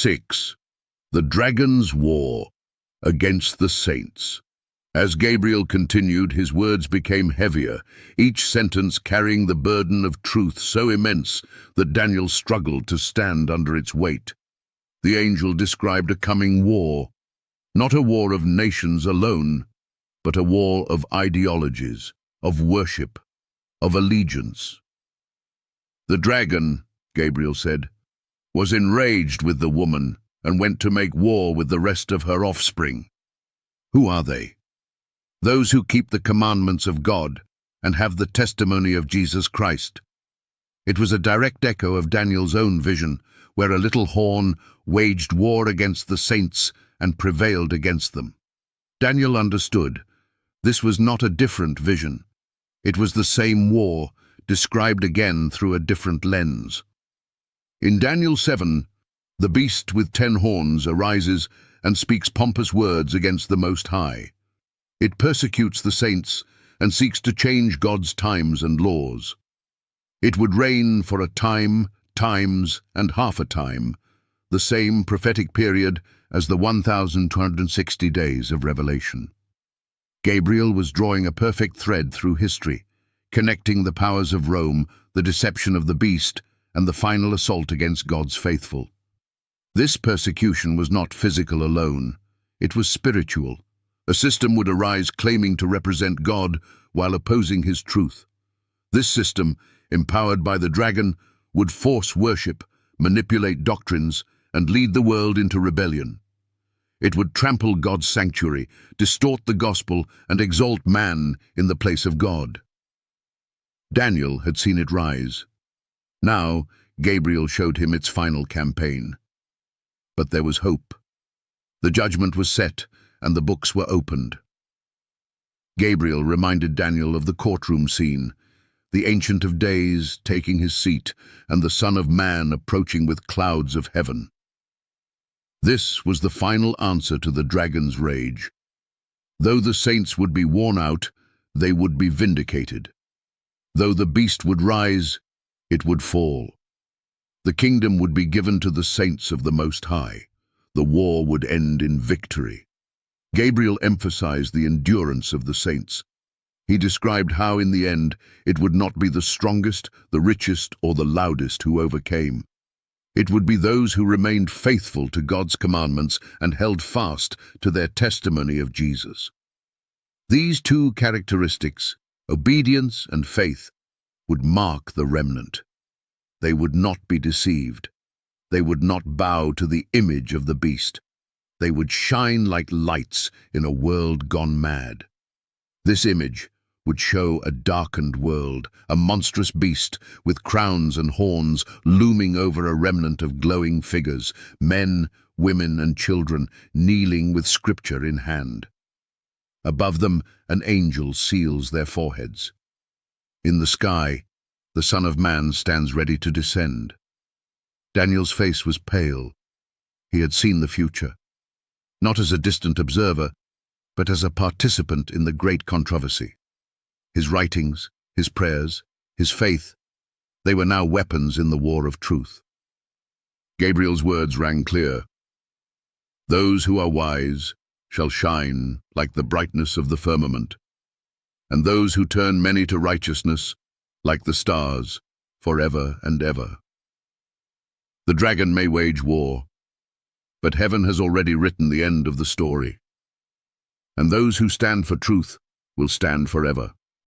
6. The Dragon's War against the Saints. As Gabriel continued, his words became heavier, each sentence carrying the burden of truth so immense that Daniel struggled to stand under its weight. The angel described a coming war, not a war of nations alone, but a war of ideologies, of worship, of allegiance. The dragon, Gabriel said, was enraged with the woman and went to make war with the rest of her offspring. Who are they? Those who keep the commandments of God and have the testimony of Jesus Christ. It was a direct echo of Daniel's own vision, where a little horn waged war against the saints and prevailed against them. Daniel understood. This was not a different vision. It was the same war, described again through a different lens. In Daniel 7, the beast with 10 horns arises and speaks pompous words against the Most High. It persecutes the saints and seeks to change God's times and laws. It would reign for a time, times, and half a time, the same prophetic period as the 1,260 days of Revelation. Gabriel was drawing a perfect thread through history, connecting the powers of Rome, the deception of the beast, and the final assault against God's faithful. This persecution was not physical alone, it was spiritual. A system would arise claiming to represent God while opposing his truth. This system, empowered by the dragon, would force worship, manipulate doctrines, and lead the world into rebellion. It would trample God's sanctuary, distort the gospel, and exalt man in the place of God. Daniel had seen it rise. Now, Gabriel showed him its final campaign. But there was hope. The judgment was set, and the books were opened. Gabriel reminded Daniel of the courtroom scene, the Ancient of Days taking his seat, and the Son of Man approaching with clouds of heaven. This was the final answer to the dragon's rage. Though the saints would be worn out, they would be vindicated. Though the beast would rise, it would fall. The kingdom would be given to the saints of the Most High. The war would end in victory. Gabriel emphasized the endurance of the saints. He described how, in the end, it would not be the strongest, the richest, or the loudest who overcame. It would be those who remained faithful to God's commandments and held fast to their testimony of Jesus. These two characteristics, obedience and faith, would mark the remnant. They would not be deceived. They would not bow to the image of the beast. They would shine like lights in a world gone mad. This image would show a darkened world, a monstrous beast with crowns and horns looming over a remnant of glowing figures, men, women, and children kneeling with scripture in hand. Above them, an angel seals their foreheads. In the sky, the Son of Man stands ready to descend. Daniel's face was pale. He had seen the future, not as a distant observer, but as a participant in the great controversy. His writings, his prayers, his faith, they were now weapons in the war of truth. Gabriel's words rang clear. Those who are wise shall shine like the brightness of the firmament, and those who turn many to righteousness like the stars forever and ever. The dragon may wage war, but heaven has already written the end of the story, and those who stand for truth will stand forever.